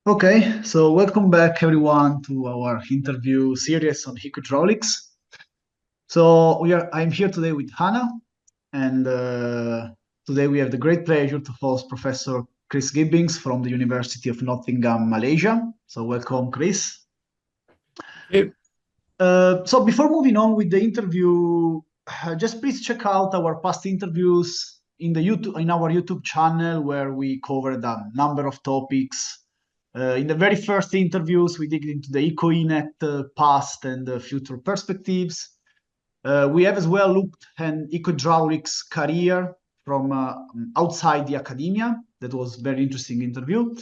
Okay, so welcome back everyone to our interview series on ecohydraulics. I'm here today with Hannah, and today we have the great pleasure to host Professor Chris Gibbins from the University of Nottingham, Malaysia. So welcome, Chris. Thank you. So before moving on with the interview, just please check out our past interviews in our YouTube channel where we covered a number of topics. In the very first interviews, we dig into the EcoINET past and future perspectives. We have as well looked at Ecohydraulics career from outside the academia. That was very interesting interview.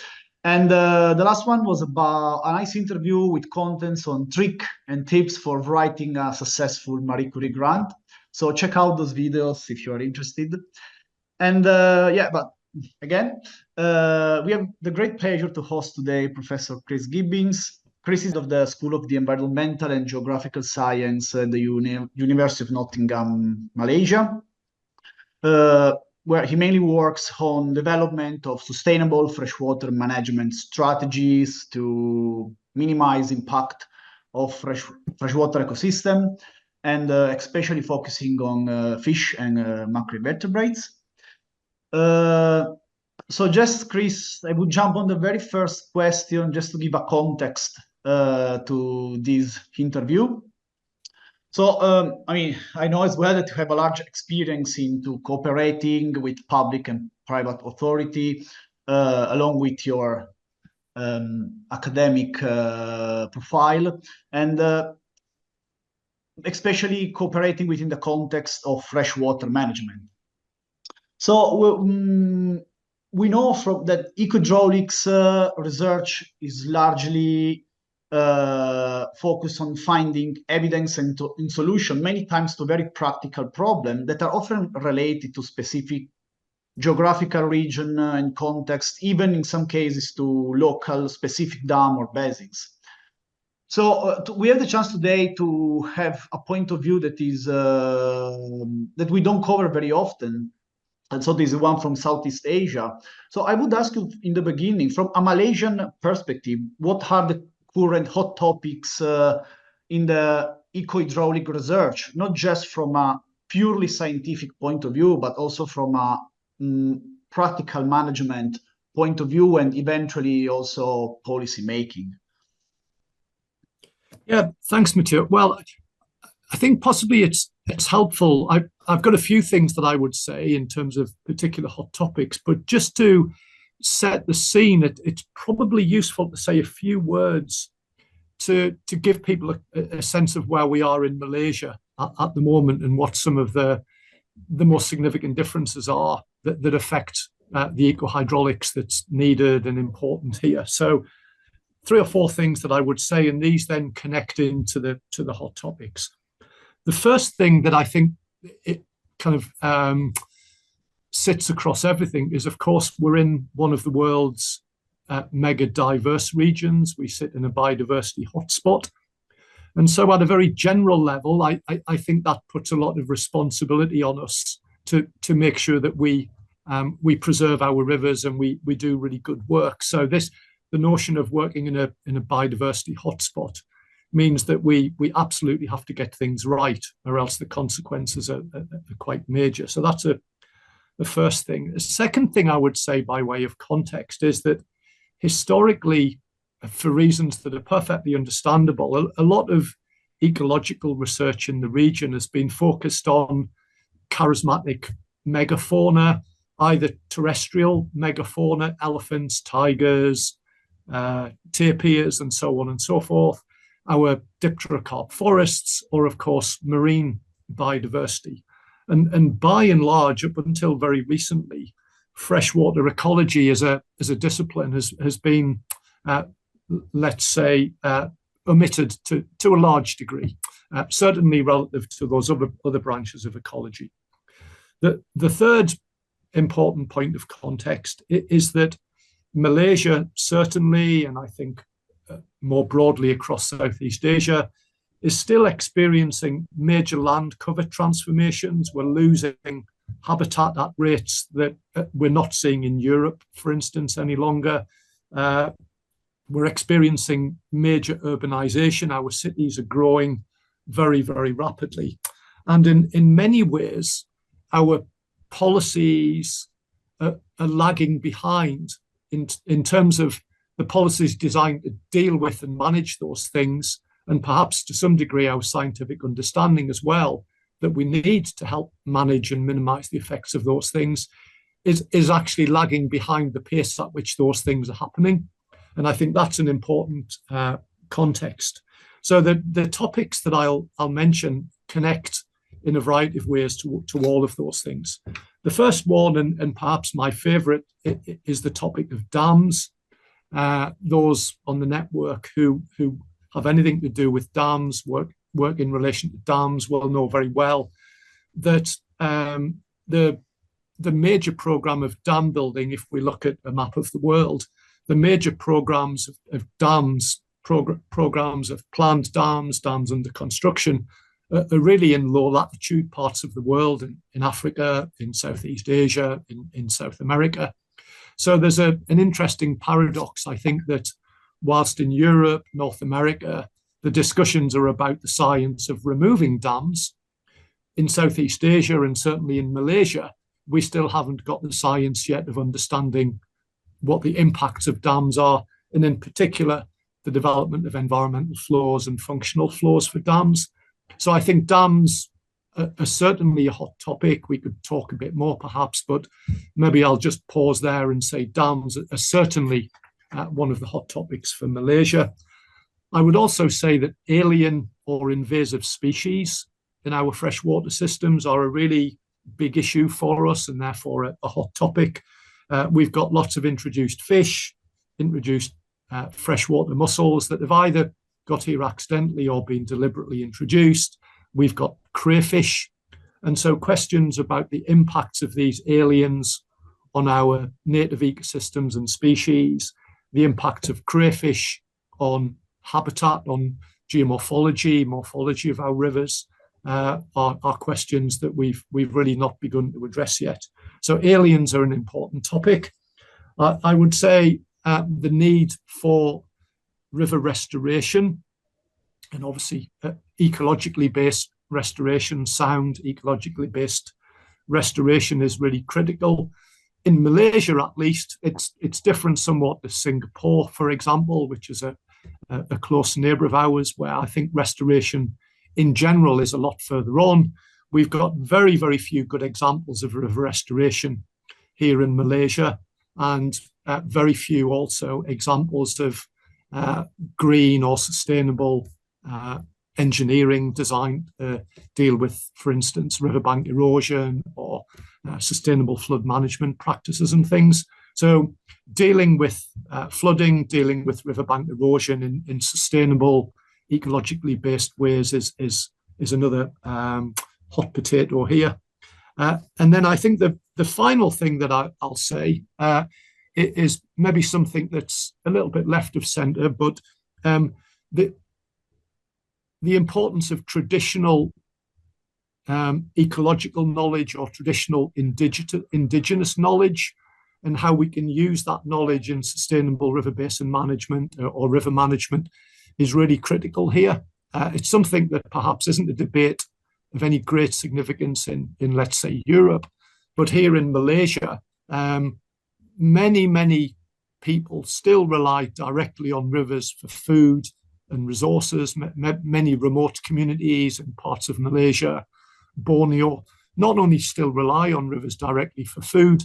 And the last one was about a nice interview with contents on trick and tips for writing a successful Marie Curie grant. So check out those videos if you are interested. And but again, we have the great pleasure to host today Professor Chris Gibbins. Chris is of the School of the Environmental and Geographical Science at the University of Nottingham, Malaysia, where he mainly works on development of sustainable freshwater management strategies to minimize impact of freshwater ecosystem, and especially focusing on fish and macroinvertebrates. So just, Chris, I would jump on the very first question just to give a context to this interview. So, I know as well that you have a large experience into cooperating with public and private authority, along with your academic profile, and especially cooperating within the context of freshwater management. So we know from that ecohydraulics research is largely focused on finding evidence and in solution, many times to very practical problems that are often related to specific geographical region and context, even in some cases to local specific dam or basins. So we have the chance today to have a point of view that is that we don't cover very often. And so this is one from Southeast Asia. So I would ask you in the beginning, from a Malaysian perspective, what are the current hot topics in the ecohydraulic research, not just from a purely scientific point of view, but also from a practical management point of view and eventually also policy making? Yeah, thanks, Matteo. Well, I think possibly it's helpful. I've got a few things that I would say in terms of particular hot topics, but just to set the scene, it's probably useful to say a few words to give people a sense of where we are in Malaysia at the moment and what some of the most significant differences are that affect the ecohydraulics that's needed and important here. So three or four things that I would say, and these then connect into the hot topics. The first thing that I think it kind of sits across everything is, of course, we're in one of the world's mega diverse regions. We sit in a biodiversity hotspot. And so at a very general level, I think that puts a lot of responsibility on us to make sure that we preserve our rivers and we do really good work. So the notion of working in a biodiversity hotspot means that we absolutely have to get things right, or else the consequences are quite major. So that's the first thing. The second thing I would say by way of context is that historically, for reasons that are perfectly understandable, a lot of ecological research in the region has been focused on charismatic megafauna, either terrestrial megafauna, elephants, tigers, tapirs, and so on and so forth, our dipterocarp forests, or of course marine biodiversity. And by and large, up until very recently, freshwater ecology as a discipline has been, let's say, omitted to a large degree, certainly relative to those other branches of ecology. The third important point of context is that Malaysia, certainly, and I think more broadly across Southeast Asia, is still experiencing major land cover transformations. We're losing habitat at rates that we're not seeing in Europe, for instance, any longer. we're experiencing major urbanization. Our cities are growing very, very rapidly. And in many ways, our policies are lagging behind in terms of the policies designed to deal with and manage those things, and perhaps to some degree our scientific understanding as well, that we need to help manage and minimize the effects of those things is actually lagging behind the pace at which those things are happening. And I think that's an important context. So the topics that I'll mention connect in a variety of ways to all of those things. The first one, and perhaps my favorite, is the topic of dams. Those on the network who have anything to do with dams, work in relation to dams, will know very well that the major program of dam building, if we look at a map of the world, the major programs of dams, programs of planned dams under construction, are really in low latitude parts of the world, in Africa, in Southeast Asia, in South America. So there's an interesting paradox, I think, that whilst in Europe, North America, the discussions are about the science of removing dams, in Southeast Asia and certainly in Malaysia, we still haven't got the science yet of understanding what the impacts of dams are, and in particular, the development of environmental flows and functional flows for dams. So I think dams are certainly a hot topic. We could talk a bit more perhaps, but maybe I'll just pause there and say dams are certainly one of the hot topics for Malaysia. I would also say that alien or invasive species in our freshwater systems are a really big issue for us, and therefore a hot topic. We've got lots of introduced fish, introduced freshwater mussels that have either got here accidentally or been deliberately introduced. We've got crayfish. And so questions about the impacts of these aliens on our native ecosystems and species, the impact of crayfish on habitat, on geomorphology, morphology of our rivers, are questions that we've really not begun to address yet. So aliens are an important topic. I would say the need for river restoration, and obviously ecologically based restoration, sound ecologically based restoration is really critical. In Malaysia, at least, it's different somewhat to Singapore, for example, which is a close neighbour of ours, where I think restoration in general is a lot further on. We've got very, very few good examples of river restoration here in Malaysia, and very few also examples of green or sustainable engineering designed to deal with, for instance, riverbank erosion or sustainable flood management practices and things. So dealing with flooding, dealing with riverbank erosion in sustainable, ecologically based ways is another hot potato here. And then I think the final thing that I'll say is maybe something that's a little bit left of centre, but the importance of traditional ecological knowledge or traditional indigenous knowledge, and how we can use that knowledge in sustainable river basin management or river management is really critical here. It's something that perhaps isn't a debate of any great significance in let's say, Europe, but here in Malaysia, many people still rely directly on rivers for food and resources. Many remote communities in parts of Malaysia, Borneo, not only still rely on rivers directly for food,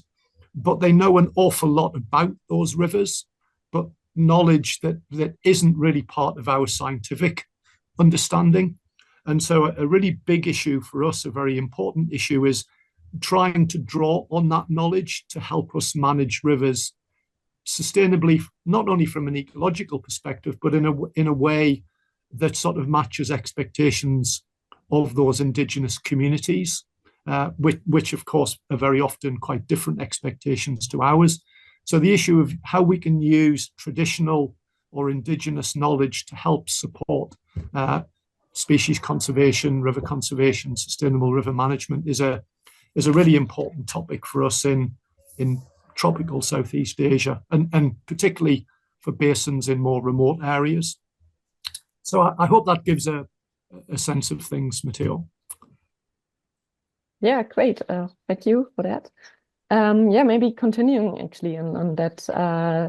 but they know an awful lot about those rivers, but knowledge that isn't really part of our scientific understanding. And so a really big issue for us, a very important issue, is trying to draw on that knowledge to help us manage rivers sustainably, not only from an ecological perspective, but in a way that sort of matches expectations of those indigenous communities, which of course are very often quite different expectations to ours. So the issue of how we can use traditional or indigenous knowledge to help support species conservation, river conservation, sustainable river management is a really important topic for us in tropical Southeast Asia, and particularly basins in more remote areas. So I hope that gives a sense of things, Matteo. Yeah, great. Thank you for that. Yeah, maybe continuing actually on that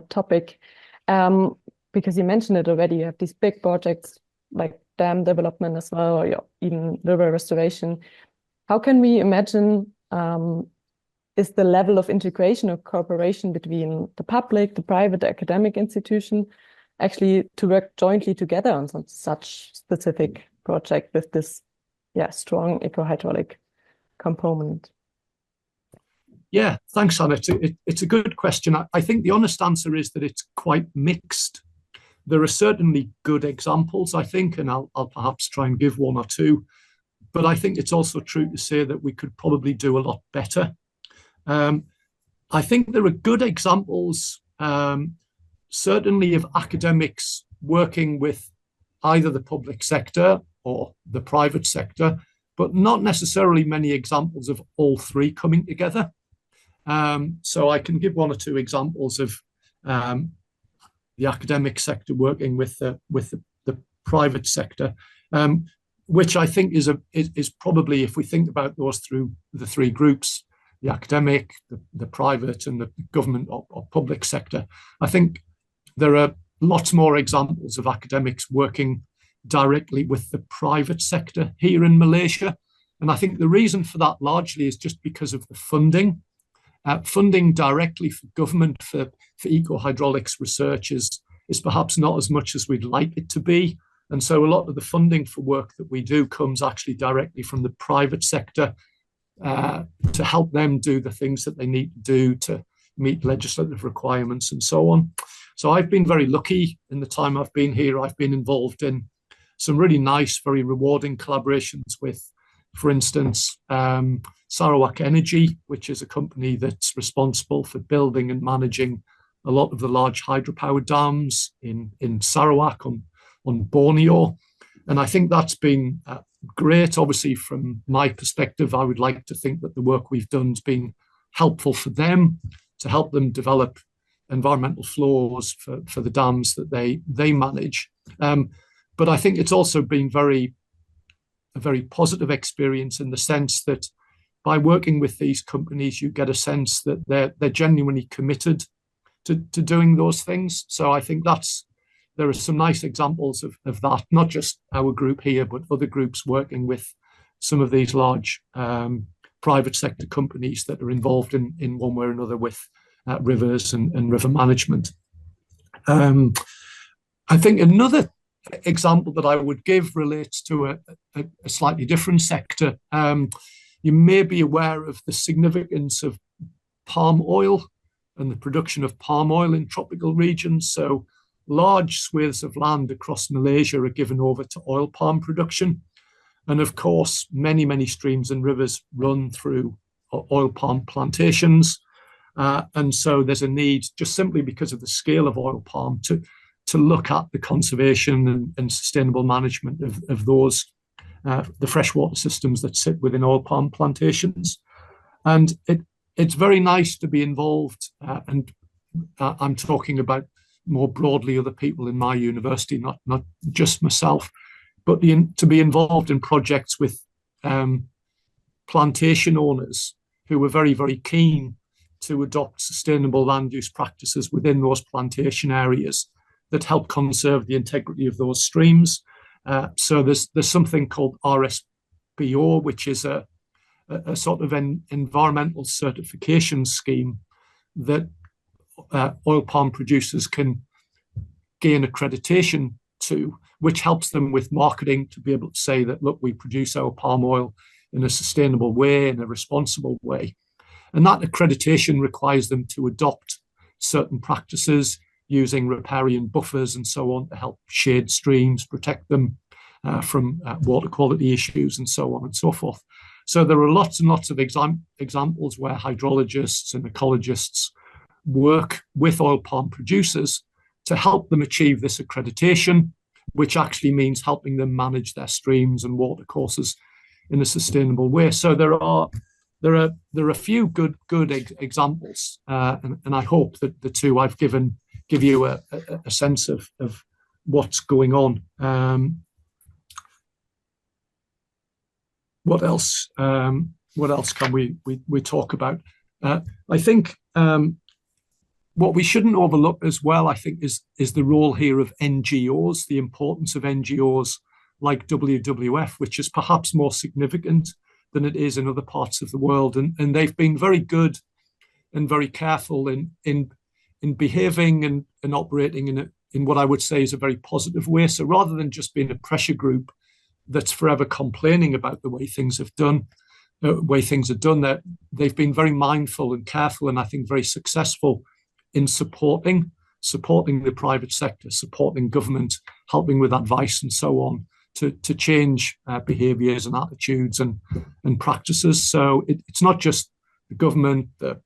topic, because you mentioned it already, you have these big projects like dam development as well, or even river restoration. How can we imagine is the level of integration or cooperation between the public, the private, the academic institution actually to work jointly together on such specific project with this strong ecohydraulic component? Yeah, thanks, Anna. It's a good question. I think the honest answer is that it's quite mixed. There are certainly good examples, I think, and I'll perhaps try and give one or two. But I think it's also true to say that we could probably do a lot better. I think there are good examples, certainly of academics working with either the public sector or the private sector, but not necessarily many examples of all three coming together. So I can give one or two examples of the academic sector working with the private sector, which I think is probably, if we think about those through the three groups, the academic, the private, and the government or public sector, I think there are lots more examples of academics working directly with the private sector here in Malaysia. And I think the reason for that largely is just because of the funding. Funding directly for government for ecohydraulics research is perhaps not as much as we'd like it to be. And so a lot of the funding for work that we do comes actually directly from the private sector to help them do the things that they need to do to meet legislative requirements and so on. So I've been very lucky in the time I've been here. I've been involved in some really nice, very rewarding collaborations with, for instance, Sarawak Energy, which is a company that's responsible for building and managing a lot of the large hydropower dams in Sarawak on Borneo. And I think that's been great. Obviously, from my perspective, I would like to think that the work we've done has been helpful for them, to help them develop environmental flows for the dams that they manage. But I think it's also been a very positive experience in the sense that by working with these companies, you get a sense that they're genuinely committed to doing those things. So I think there are some nice examples of that, not just our group here, but other groups working with some of these large private sector companies that are involved in one way or another with rivers and river management. I think another example that I would give relates to a slightly different sector. You may be aware of the significance of palm oil and the production of palm oil in tropical regions. So large swathes of land across Malaysia are given over to oil palm production. And of course, many, many streams and rivers run through oil palm plantations. And so there's a need, just simply because of the scale of oil palm, to look at the conservation and sustainable management of those, the freshwater systems that sit within oil palm plantations. And it's very nice to be involved, and I'm talking about more broadly other people in my university, not just myself, but to be involved in projects with plantation owners who were very, very keen to adopt sustainable land use practices within those plantation areas that help conserve the integrity of those streams. So there's something called RSPO, which is a sort of an environmental certification scheme that oil palm producers can gain accreditation to, which helps them with marketing to be able to say that, look, we produce our palm oil in a sustainable way, in a responsible way. And that accreditation requires them to adopt certain practices using riparian buffers and so on to help shade streams, protect them from water quality issues and so on and so forth. So there are lots and lots of examples where hydrologists and ecologists work with oil palm producers to help them achieve this accreditation, which actually means helping them manage their streams and water courses in a sustainable way. So there are a few good examples, and I hope that the two I've given give you a sense of what's going on. What else? What else can we talk about? I think what we shouldn't overlook as well, I think, is the role here of NGOs, the importance of NGOs like WWF, which is perhaps more significant than it is in other parts of the world. And they've been very good and very careful in behaving and operating in what I would say is a very positive way. So rather than just being a pressure group that's forever complaining about the way things are done, that they've been very mindful and careful, and I think very successful in supporting the private sector, supporting government, helping with advice and so on to change behaviours and attitudes and practices. So it's not just the government, the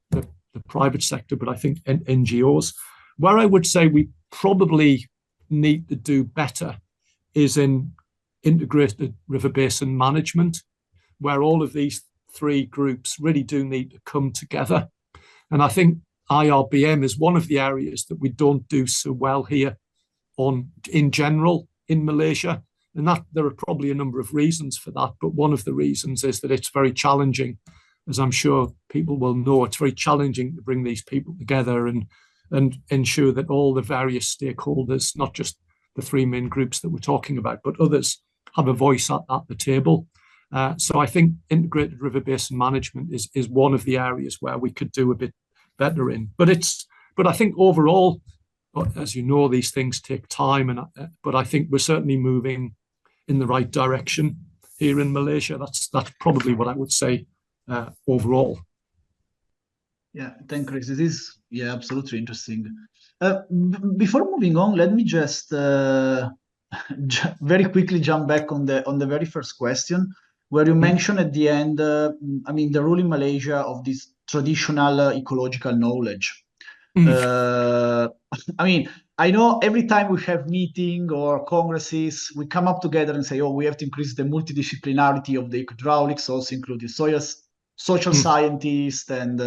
private sector, but I think NGOs. Where I would say we probably need to do better is in integrated river basin management, where all of these three groups really do need to come together. And I think IRBM is one of the areas that we don't do so well here in general in Malaysia. And that there are probably a number of reasons for that. But one of the reasons is that it's very challenging, as I'm sure people will know, it's very challenging to bring these people together and ensure that all the various stakeholders, not just the three main groups that we're talking about, but others, have a voice at the table. So I think integrated river basin management is one of the areas where we could do a bit better in. But I think overall, as you know, these things take time, but I think we're certainly moving in the right direction here in Malaysia. That's probably what I would say overall. Yeah, thanks, Chris. It is, yeah, absolutely interesting. Before moving on, let me just very quickly jump back on the very first question, where you mentioned at the end, the role in Malaysia of this traditional ecological knowledge. I know every time we have meeting or congresses, we come up together and say, oh, we have to increase the multidisciplinarity of the ecohydraulics, also including social scientists and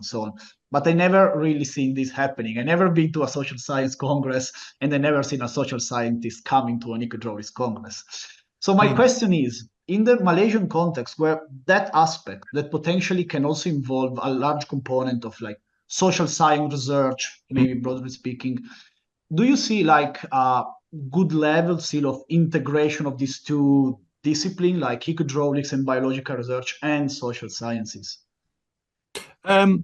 so on. But I never really seen this happening. I never been to a social science congress, and I never seen a social scientist coming to an ecohydraulics congress. So my question is, in the Malaysian context, where that aspect that potentially can also involve a large component of like social science research, maybe broadly speaking, do you see like a good level still of integration of these two disciplines, like ecohydraulics and biological research and social sciences? I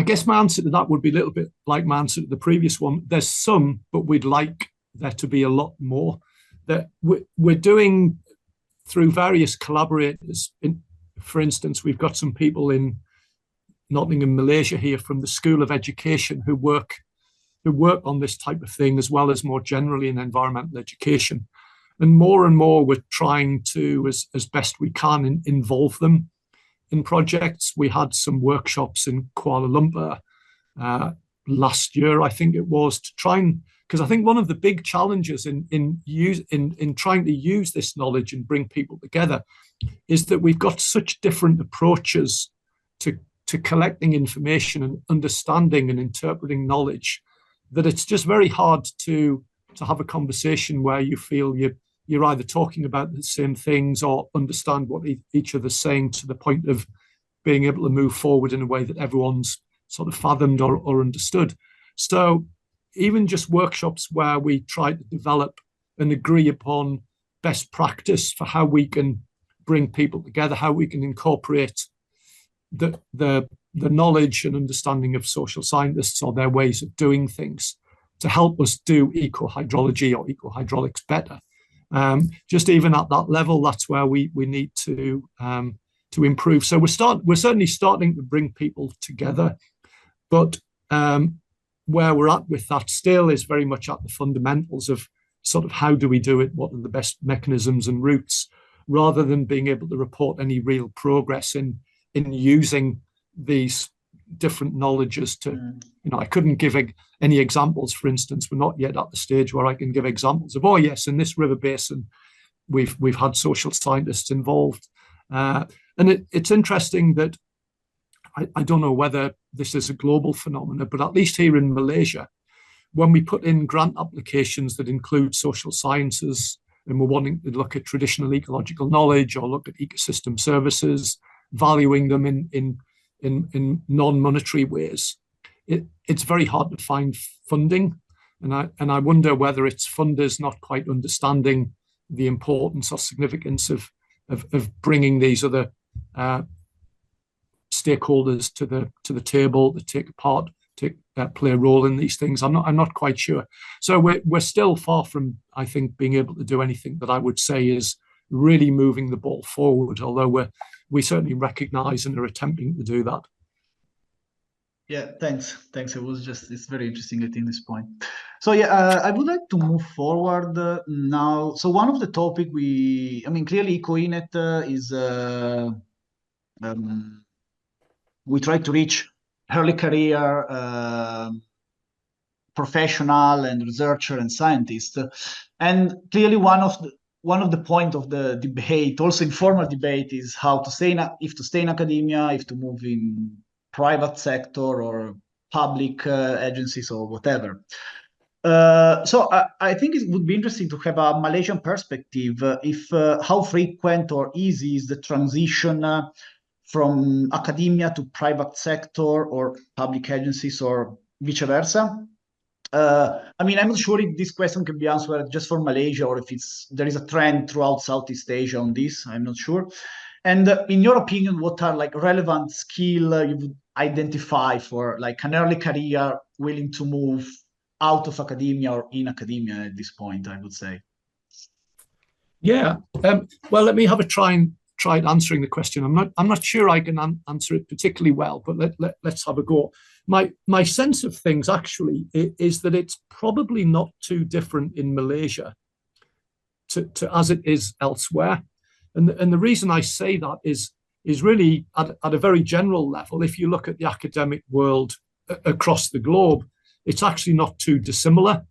guess my answer to that would be a little bit like my answer to the previous one. There's some, but we'd like there to be a lot more that we're doing through various collaborators. For instance, we've got some people in Nottingham, Malaysia here from the School of Education who work on this type of thing, as well as more generally in environmental education. And more we're trying to, as best we can, involve them in projects. We had some workshops in Kuala Lumpur last year, I think it was, to try and, because I think one of the big challenges in trying to use this knowledge and bring people together is that we've got such different approaches to collecting information and understanding and interpreting knowledge that it's just very hard to have a conversation where you feel you're either talking about the same things or understand what each other's saying to the point of being able to move forward in a way that everyone's sort of fathomed or understood. So even just workshops where we try to develop and agree upon best practice for how we can bring people together, how we can incorporate the knowledge and understanding of social scientists or their ways of doing things to help us do ecohydrology or ecohydraulics better. Just even at that level, that's where we need to improve. So we're certainly starting to bring people together, but where we're at with that still is very much at the fundamentals of sort of how do we do it, what are the best mechanisms and routes, rather than being able to report any real progress in using these different knowledges to, I couldn't give any examples, for instance. We're not yet at the stage where I can give examples of, oh yes, in this river basin, we've had social scientists involved. And it's interesting that I don't know whether this is a global phenomenon, but at least here in Malaysia, when we put in grant applications that include social sciences and we're wanting to look at traditional ecological knowledge or look at ecosystem services, valuing them in non-monetary ways, it's very hard to find funding. And I wonder whether it's funders not quite understanding the importance or significance of bringing these other stakeholders to the table to take part, play a role in these things. I'm not quite sure. So we're still far from, I think, being able to do anything that I would say is really moving the ball forward. Although we certainly recognise and are attempting to do that. Yeah, thanks. It's very interesting, I think, this point. So yeah, I would like to move forward now. So one of the topic clearly EcoINET is, we try to reach early career professional and researcher and scientist. And clearly one of the point of the debate, also informal debate, is how to stay if to stay in academia, if to move in private sector or public agencies or whatever. So I think it would be interesting to have a Malaysian perspective, if how frequent or easy is the transition from academia to private sector or public agencies or vice versa. I'm not sure if this question can be answered just for Malaysia or if there is a trend throughout Southeast Asia on this. I'm not sure. And in your opinion, what are relevant skill you would identify for an early career willing to move out of academia or in academia at this point, I would say? Yeah. Well, let me have a try at answering the question. I'm not sure I can answer it particularly well, but let's have a go. My sense of things actually is that it's probably not too different in Malaysia to as it is elsewhere. And the reason I say that is really at a very general level. If you look at the academic world across the globe, it's actually not too dissimilar.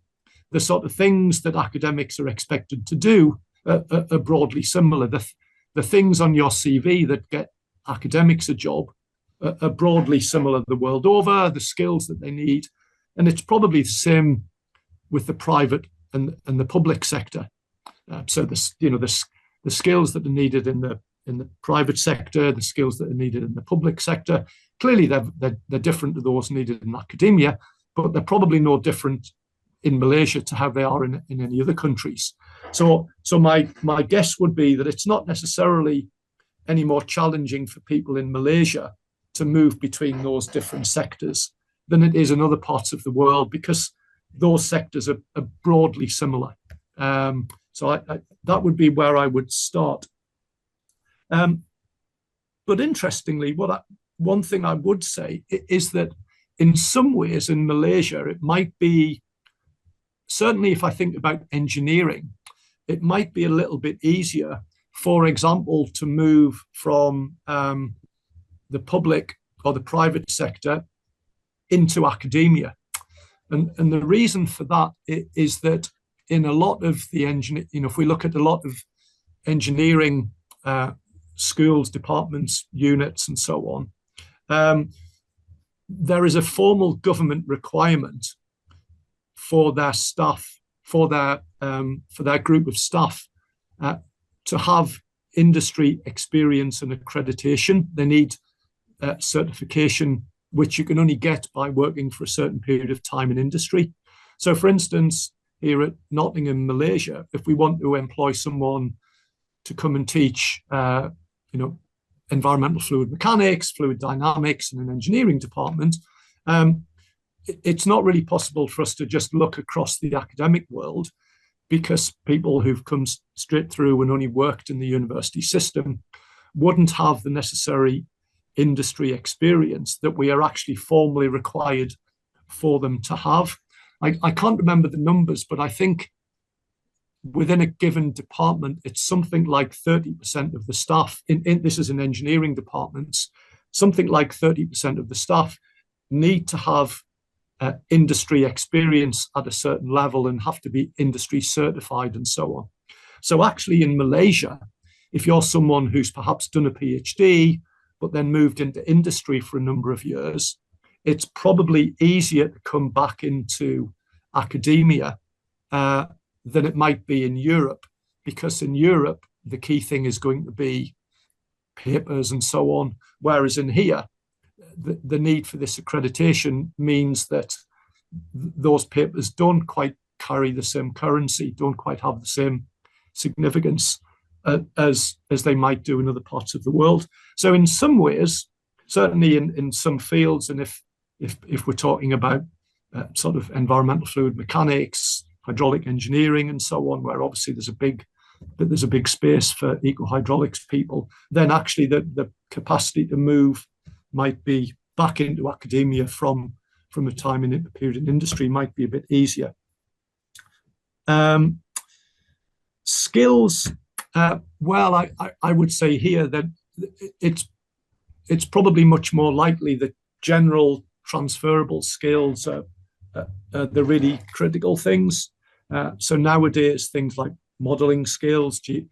The sort of things that academics are expected to do are broadly similar. The things on your CV that get academics a job are broadly similar the world over, the skills that they need. And it's probably the same with the private and the public sector. So the skills that are needed in the private sector, the skills that are needed in the public sector, clearly they're different to those needed in academia, but they're probably no different in Malaysia to how they are in any other countries. So my guess would be that it's not necessarily any more challenging for people in Malaysia to move between those different sectors than it is in other parts of the world, because those sectors are broadly similar. So that would be where I would start. But interestingly, one thing I would say is that in some ways in Malaysia, it might be, certainly if I think about engineering, it might be a little bit easier, for example, to move from the public or the private sector into academia. And the reason for that is that in a lot of the if we look at a lot of engineering schools, departments, units, and so on, there is a formal government requirement for their staff, for their group of staff, to have industry experience and accreditation. They need certification, which you can only get by working for a certain period of time in industry. So, for instance, here at Nottingham, Malaysia, if we want to employ someone to come and teach, environmental fluid mechanics, fluid dynamics in an engineering department, it's not really possible for us to just look across the academic world, because people who've come straight through and only worked in the university system wouldn't have the necessary industry experience that we are actually formally required for them to have. I can't remember the numbers, but I think within a given department, it's something like 30% of the staff, this is in engineering departments, something like 30% of the staff need to have industry experience at a certain level and have to be industry certified and so on. So actually in Malaysia, if you're someone who's perhaps done a PhD but then moved into industry for a number of years, it's probably easier to come back into academia than it might be in Europe, because in Europe, the key thing is going to be papers and so on, whereas in here, the need for this accreditation means that those papers don't quite carry the same currency, don't quite have the same significance as they might do in other parts of the world. So in some ways, certainly in some fields, and if we're talking about sort of environmental fluid mechanics, hydraulic engineering, and so on, where obviously there's a big space for ecohydraulics people, then actually the capacity to move might be back into academia from a time in a period in industry might be a bit easier. Skills, well, I would say here that it's probably much more likely that general transferable skills are the really critical things. So nowadays, things like modeling skills, being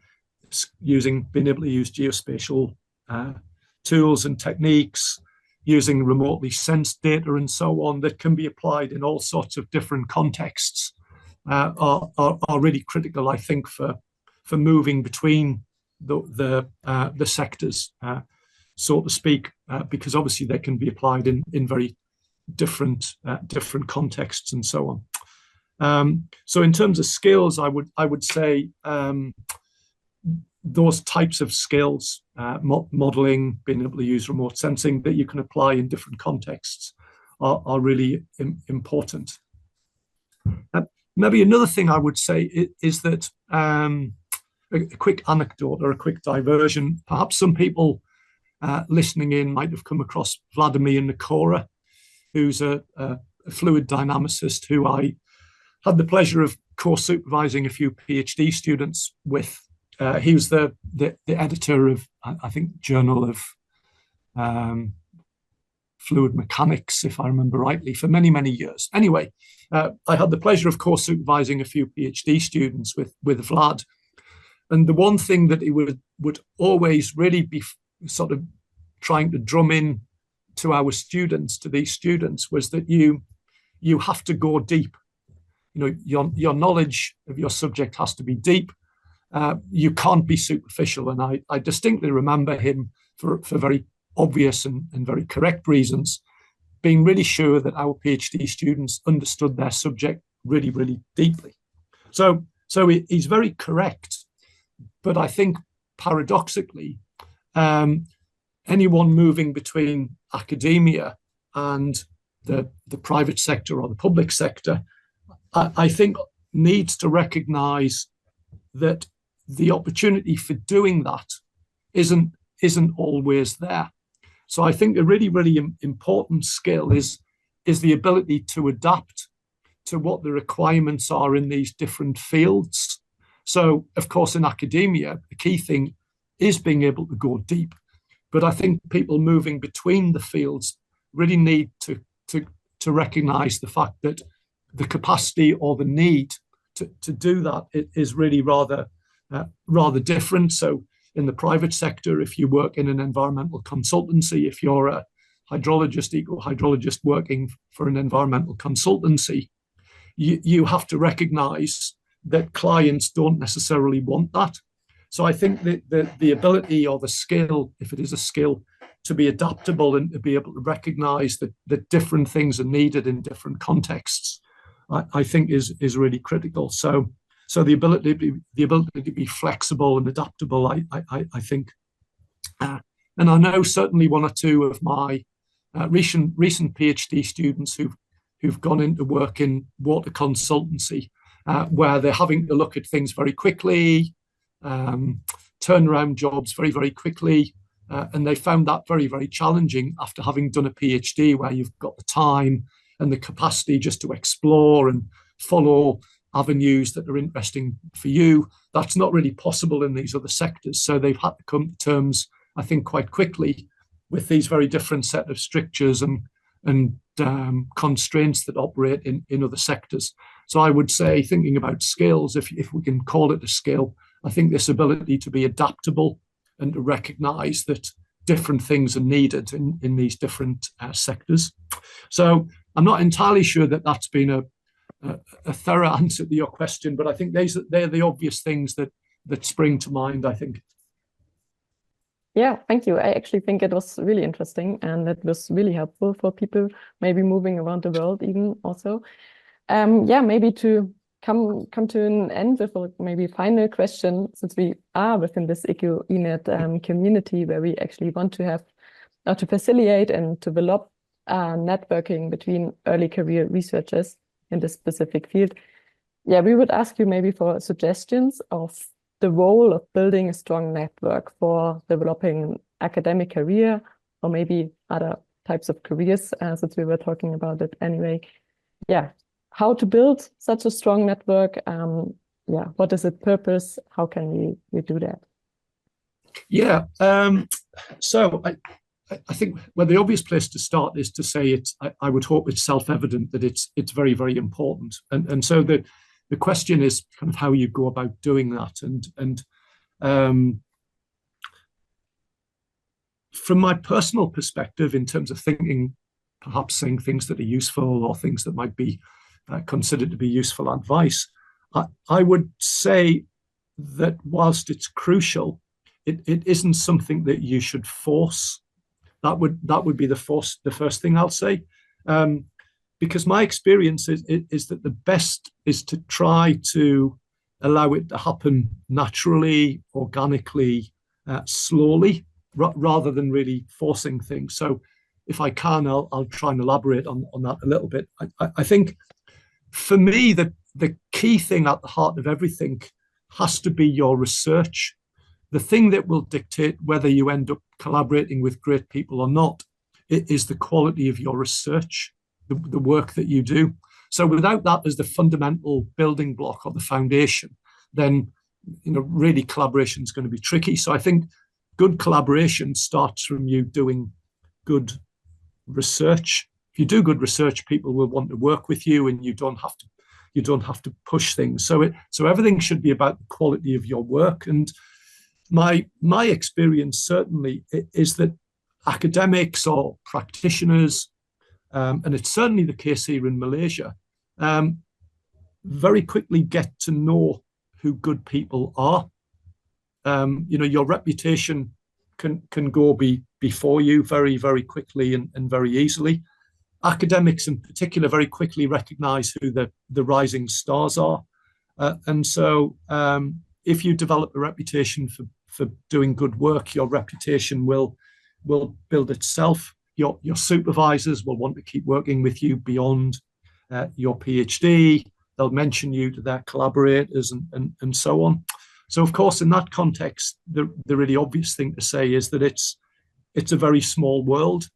able to use geospatial tools and techniques, using remotely sensed data and so on, that can be applied in all sorts of different contexts, are really critical, I think, for moving between the sectors, so to speak, because obviously they can be applied in very different contexts and so on. So in terms of skills, I would say those types of skills, modeling, being able to use remote sensing, that you can apply in different contexts, are really important. Maybe another thing I would say is that a quick anecdote or a quick diversion. Perhaps some people listening in might have come across Vladimir Nikora, who's a fluid dynamicist who I had the pleasure of co-supervising a few PhD students with. He was the editor of, I think, Journal of Fluid Mechanics, if I remember rightly, for many, many years. Anyway, I had the pleasure of co-supervising a few PhD students with Vlad. And the one thing that he would always really be sort of trying to drum in to these students, was that you have to go deep. You know, your knowledge of your subject has to be deep. You can't be superficial. And I distinctly remember him, for very obvious and very correct reasons, being really sure that our PhD students understood their subject really, really deeply. So he's very correct. But I think paradoxically, anyone moving between academia and the private sector or the public sector, I think needs to recognize that the opportunity for doing that isn't always there. So I think a really, really important skill is the ability to adapt to what the requirements are in these different fields. So, of course, in academia, the key thing is being able to go deep. But I think people moving between the fields really need to recognize the fact that the capacity or the need to do that is really rather different. So in the private sector, if you work in an environmental consultancy, if you're a hydrologist, eco-hydrologist working for an environmental consultancy, you have to recognize that clients don't necessarily want that. So I think that the ability or the skill, if it is a skill, to be adaptable and to be able to recognize that different things are needed in different contexts, I think is really critical. So the ability to be flexible and adaptable, I think, and I know certainly one or two of my recent PhD students who've gone into work in water consultancy, where they're having to look at things very quickly, turn around jobs very, very quickly, and they found that very, very challenging after having done a PhD, where you've got the time and the capacity just to explore and follow avenues that are interesting for you. That's not really possible in these other sectors. So they've had to come to terms, I think, quite quickly with these very different set of strictures and constraints that operate in other sectors. So I would say, thinking about skills, if we can call it a skill, I think this ability to be adaptable and to recognize that different things are needed in these different sectors. So I'm not entirely sure that that's been a thorough answer to your question, but I think they're the obvious things that spring to mind, I think. Yeah, thank you. I actually think it was really interesting, and it was really helpful for people maybe moving around the world even also. Yeah, maybe to come to an end with a maybe final question, since we are within this EcoENet community where we actually want to have to facilitate and develop networking between early career researchers in this specific field. Yeah, we would ask you maybe for suggestions of the role of building a strong network for developing an academic career, or maybe other types of careers, since we were talking about it anyway. Yeah, how to build such a strong network? Yeah, what is its purpose? How can we do that? Yeah, so I think, well, the obvious place to start is to say I would hope it's self-evident that it's very, very important. And so the question is kind of how you go about doing that. And from my personal perspective, in terms of thinking, perhaps saying things that are useful or things that might be considered to be useful advice, I would say that whilst it's crucial, it isn't something that you should force. That would be the first thing I'll say, because my experience is that the best is to try to allow it to happen naturally, organically, slowly, rather than really forcing things. So if I can, I'll try and elaborate on that a little bit. I think for me, the key thing at the heart of everything has to be your research. The thing that will dictate whether you end up collaborating with great people or not is the quality of your research, the work that you do. So without that as the fundamental building block or the foundation, then really collaboration is going to be tricky. So I think good collaboration starts from you doing good research. If you do good research, people will want to work with you, and you don't have to push things. So everything should be about the quality of your work. And my experience certainly is that academics or practitioners, and it's certainly the case here in Malaysia, very quickly get to know who good people are. Your reputation can go before you very, very quickly and very easily. Academics in particular very quickly recognize who the rising stars are. And so if you develop a reputation for doing good work, your reputation will build itself. Your supervisors will want to keep working with you beyond your PhD. They'll mention you to their collaborators and so on. So, of course, in that context, the really obvious thing to say is that it's a very small world,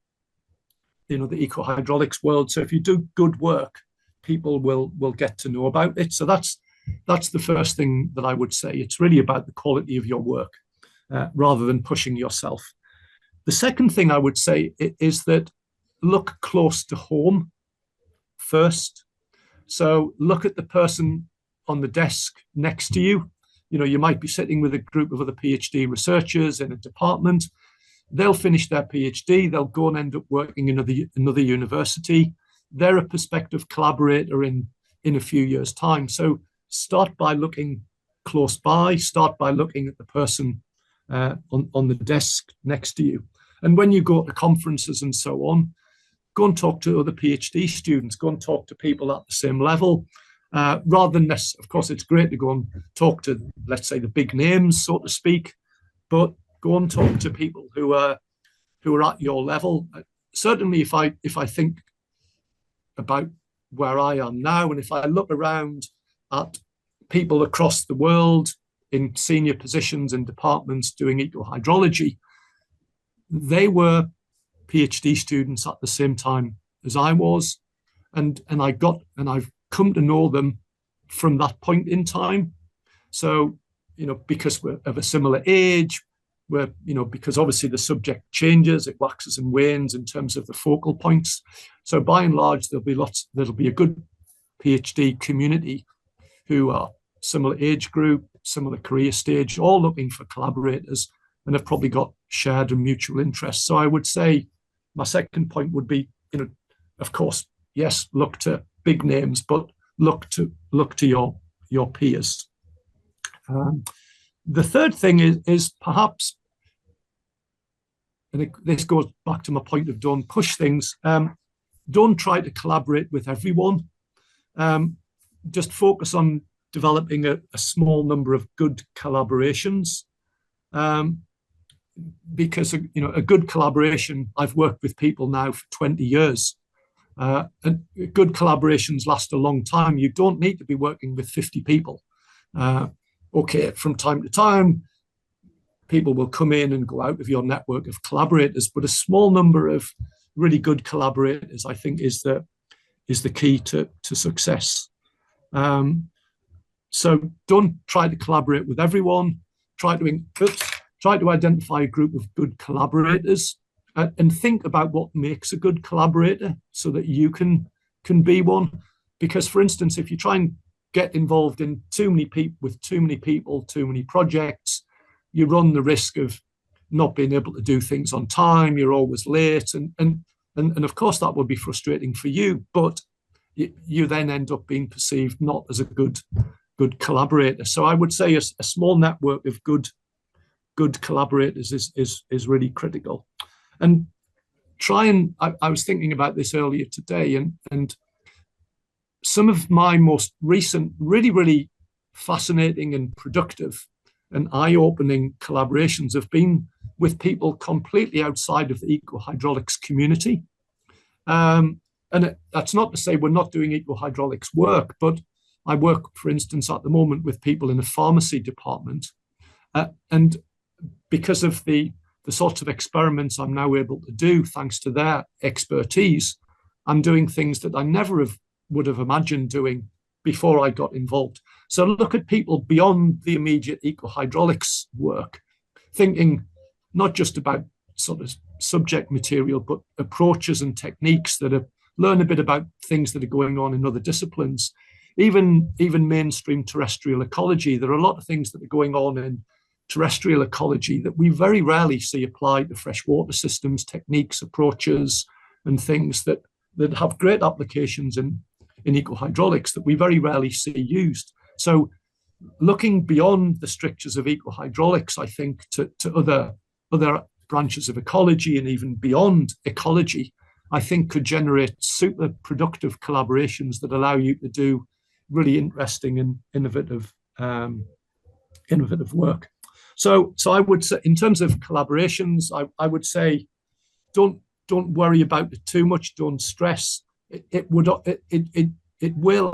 the ecohydraulics world. So if you do good work, people will get to know about it. So that's the first thing that I would say. It's really about the quality of your work rather than pushing yourself. The second thing I would say is that look close to home first. So look at the person on the desk next to you. You might be sitting with a group of other PhD researchers in a department. They'll finish their PhD. They'll go and end up working in another university. They're a prospective collaborator in a few years' time. So start by looking close by. Start by looking at the person on the desk next to you. And when you go to conferences and so on, go and talk to other PhD students. Go and talk to people at the same level. Rather than this, of course, it's great to go and talk to, let's say, the big names, so to speak, but go and talk to people who are at your level. Certainly, if I think about where I am now, and if I look around at people across the world in senior positions in departments doing ecohydrology, they were PhD students at the same time as I was, and I've come to know them from that point in time. So, because we're of a similar age, because obviously the subject changes, it waxes and wanes in terms of the focal points. So by and large, there'll be a good PhD community who are similar age group, similar career stage, all looking for collaborators. and have probably got shared and mutual interests. So I would say my second point would be, of course, yes, look to big names, but look to your peers. The third thing is perhaps, and this goes back to my point of don't push things. Don't try to collaborate with everyone. Just focus on developing a small number of good collaborations. Because a good collaboration, I've worked with people now for 20 years, and good collaborations last a long time. You don't need to be working with 50 people. Okay, from time to time, people will come in and go out of your network of collaborators, but a small number of really good collaborators, I think, is the key to success. So don't try to collaborate with everyone. Try to identify a group of good collaborators and think about what makes a good collaborator so that you can be one. Because, for instance, if you try and get involved in too many people, too many projects, you run the risk of not being able to do things on time. You're always late, and of course that would be frustrating for you. But you then end up being perceived not as a good collaborator. So I would say a small network of good collaborators is really critical. And I was thinking about this earlier today, and some of my most recent really, really fascinating and productive and eye-opening collaborations have been with people completely outside of the ecohydraulics community. And that's not to say we're not doing ecohydraulics work, but I work, for instance, at the moment with people in a pharmacy department. And because of the sorts of experiments I'm now able to do, thanks to their expertise, I'm doing things that I never would have imagined doing before I got involved. So look at people beyond the immediate ecohydraulics work, thinking not just about sort of subject material, but approaches and techniques learn a bit about things that are going on in other disciplines. Even mainstream terrestrial ecology, there are a lot of things that are going on in terrestrial ecology that we very rarely see applied to freshwater systems, techniques, approaches, and things that have great applications in ecohydraulics that we very rarely see used. So looking beyond the strictures of ecohydraulics, I think, to other branches of ecology and even beyond ecology, I think could generate super productive collaborations that allow you to do really interesting and innovative work. So I would say, in terms of collaborations, I would say, don't worry about it too much. Don't stress. It will,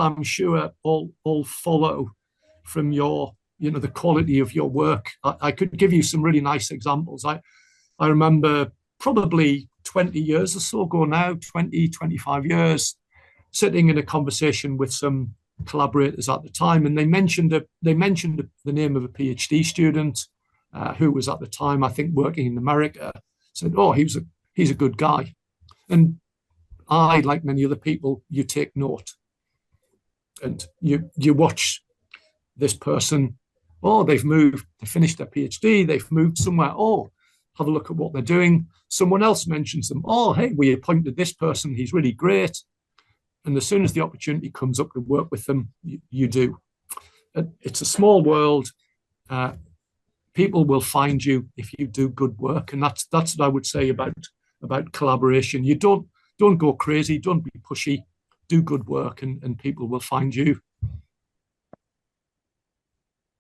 I'm sure, all follow from your, the quality of your work. I could give you some really nice examples. I remember probably 20 years or so ago now, 25 years, sitting in a conversation with some collaborators at the time, and they mentioned the name of a PhD student who was at the time, I think, working in America. Said, "Oh, he's a good guy," and I, like many other people, you take note, and you watch this person. Oh, they finished their PhD, they've moved somewhere. Oh, have a look at what they're doing. Someone else mentions them. Oh, hey, we appointed this person. He's really great. And as soon as the opportunity comes up to work with them, you do. It's a small world. People will find you if you do good work, and that's what I would say about collaboration. You don't go crazy, don't be pushy, do good work, and people will find you.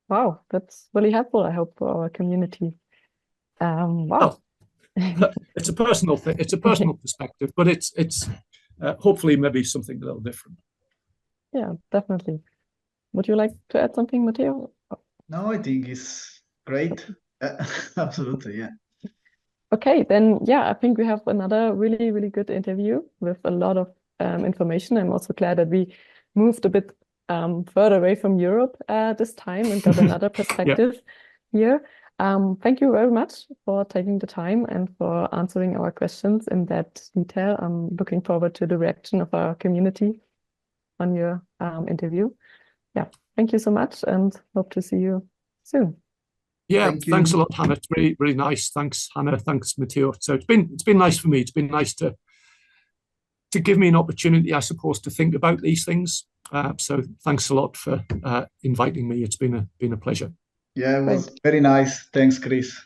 Wow, that's really helpful, I hope, for our community. Wow. Well, it's a personal thing. It's a personal perspective, but it's hopefully maybe something a little different. Yeah, definitely. Would you like to add something, Matteo? No, I think it's great. Absolutely, yeah. Okay, then I think we have another really, really good interview with a lot of information. I'm also glad that we moved a bit further away from Europe this time and got another perspective here. Thank you very much for taking the time and for answering our questions in that detail. I'm looking forward to the reaction of our community on your interview. Yeah, thank you so much and hope to see you soon. Yeah, Thank you. thanks a lot, Hannah. It's really, really nice. Thanks, Hannah. Thanks, Matteo. So it's been nice for me. It's been nice to give me an opportunity, I suppose, to think about these things. So thanks a lot for inviting me. It's been a pleasure. Yeah, it was very nice. Thanks, Chris.